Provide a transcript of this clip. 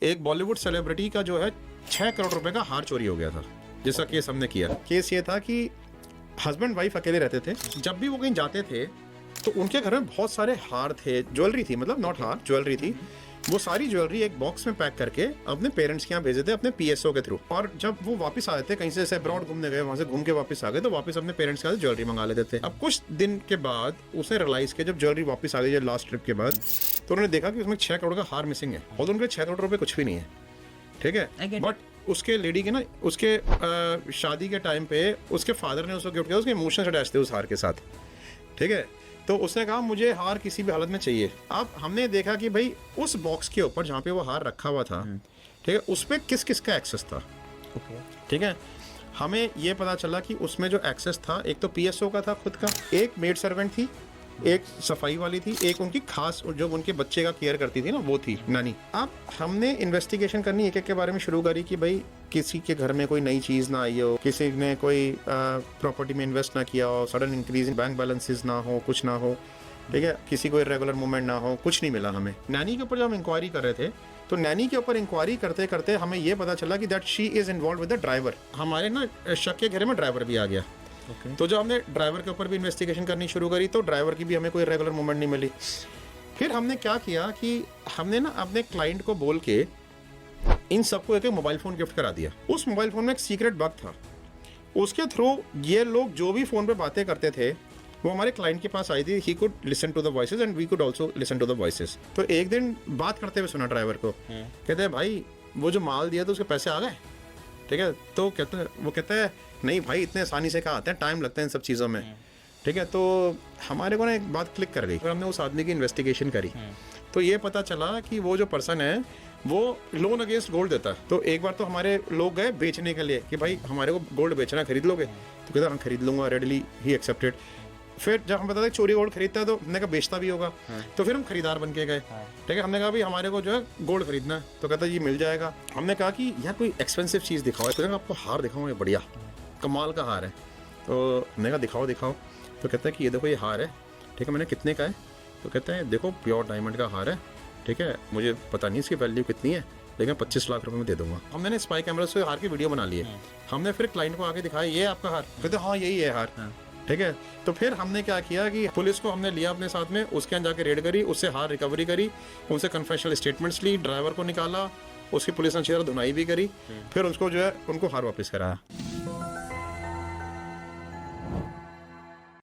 एक बॉलीवुड सेलिब्रिटी का जो है 6 करोड़ रुपए का हार चोरी हो गया था, जिसका केस हमने किया। केस ये था कि हस्बैंड वाइफ अकेले रहते थे, जब भी वो कहीं जाते थे तो उनके घर में बहुत सारे हार थे, ज्वेलरी थी, मतलब नॉट हार, ज्वेलरी थी। वो सारी ज्वेलरी एक बॉक्स में पैक करके अपने पेरेंट्स के यहाँ भेजे थे अपने पीएसओ के थ्रू। और जब वो वापस आए थे कहीं से अब्रॉड घूमने गए, वहां से घूम के वापस आ गए, तो वापस अपने पेरेंट्स के यहाँ ज्वेलरी मंगा लेते थे। अब कुछ दिन के बाद उसने रियलाइज किया, जब ज्वेलरी वापस आ गई लास्ट ट्रिप के बाद, तो उन्होंने देखा कि उसमें 6 करोड़ का हार मिसिंग है, और उनके 6 करोड़ रुपए कुछ भी नहीं है, ठीक है। बट उसके लेडी के ना, उसके शादी के टाइम पे उसके फादर ने उसको गिफ्ट किया, उसके इमोशंस अटैच थे उस हार के साथ, ठीक है। तो उसने कहा मुझे हार किसी भी हालत में चाहिए। अब हमने देखा कि भाई उस बॉक्स के ऊपर जहाँ पे वो हार रखा हुआ था, ठीक है, उस पर किस किस का एक्सेस था, ठीक है। हमें ये पता चला कि उसमें जो एक्सेस था, एक तो पीएसओ का था खुद का, एक मेड सर्वेंट थी, एक सफाई वाली थी, एक उनकी खास जो उनके बच्चे का केयर करती थी ना, वो थी नानी। अब हमने इन्वेस्टिगेशन करनी एक एक के बारे में शुरू करी कि भाई किसी के घर में कोई नई चीज़ ना आई हो, किसी ने कोई प्रॉपर्टी में इन्वेस्ट ना किया हो, sudden increase in bank balances ना हो, कुछ ना हो, ठीक है, किसी को रेगुलर मूवमेंट ना हो, कुछ नहीं मिला हमें। नैनी के ऊपर जब हम इंक्वायरी कर रहे थे, तो नैनी के ऊपर इंक्वायरी करते करते हमें ये पता चला कि that she is involve with the driver. हमारे ना शक के घर में ड्राइवर भी आ गया। तो जब हमने ड्राइवर के ऊपर भी इन्वेस्टिगेशन करनी शुरू करी, तो ड्राइवर की भी हमें कोई रेगुलर मूवमेंट नहीं मिली। फिर हमने क्या किया कि हमने ना अपने क्लाइंट को बोल के इन सबको एक मोबाइल फ़ोन गिफ्ट करा दिया। उस मोबाइल फ़ोन में एक सीक्रेट बग था, उसके थ्रू ये लोग जो भी फ़ोन पे बातें करते थे वो हमारे क्लाइंट के पास आई थी। He could listen to the voices and we could also listen to the voices. तो एक दिन बात करते हुए सुना ड्राइवर को, कहते हैं भाई वो जो माल दिया था उसके पैसे आ गए, ठीक है। तो वो कहते हैं नहीं भाई इतने आसानी से कहाँ आते हैं, टाइम लगता है इन सब चीज़ों में, ठीक है। तो हमारे को ना एक बात क्लिक कर गई और हमने उस आदमी की इन्वेस्टिगेशन करी, तो ये पता चला कि वो जो पर्सन है वो लोन अगेंस्ट गोल्ड देता है। तो एक बार तो हमारे लोग गए बेचने के लिए कि भाई हमारे को गोल्ड बेचना, खरीद लोगे? तो कहता हम खरीद लूँगा, रेडली ही एक्सेप्टेड। फिर जब हम बताते चोरी गोल्ड खरीदता है तो हमने कहा बेचता भी होगा, तो फिर हम खरीदार बन के गए, ठीक है। हमने कहा भाई हमारे को जो है गोल्ड खरीदना है, तो कहता ये मिल जाएगा। हमने कहा कि यार कोई एक्सपेंसिव चीज़ दिखाओ, तो आपको हार दिखाऊँ, ये बढ़िया कमाल का हार है। तो हमने कहा दिखाओ दिखाओ। तो कहता है कि ये देखो ये हार है, ठीक है। मैंने कितने का है? तो कहता है देखो प्योर डायमंड का हार है, ठीक है, मुझे पता नहीं इसकी वैल्यू कितनी है, लेकिन 25 लाख रुपए में दे दूंगा। हमने स्पाई कैमरा से हार की वीडियो बना ली है, हमने फिर क्लाइंट को आके दिखाया ये आपका हार, कहते हाँ यही है हार, ठीक है। तो फिर हमने क्या किया कि पुलिस को हमने लिया अपने साथ में, उसके यहाँ जाके रेड करी, उससे हार रिकवरी करी, उनसे कन्फेशनल स्टेटमेंट्स ली, ड्राइवर को निकाला, उसकी पुलिस ने चेहरा धुनाई भी करी, फिर उसको जो है उनको हार वापस कराया।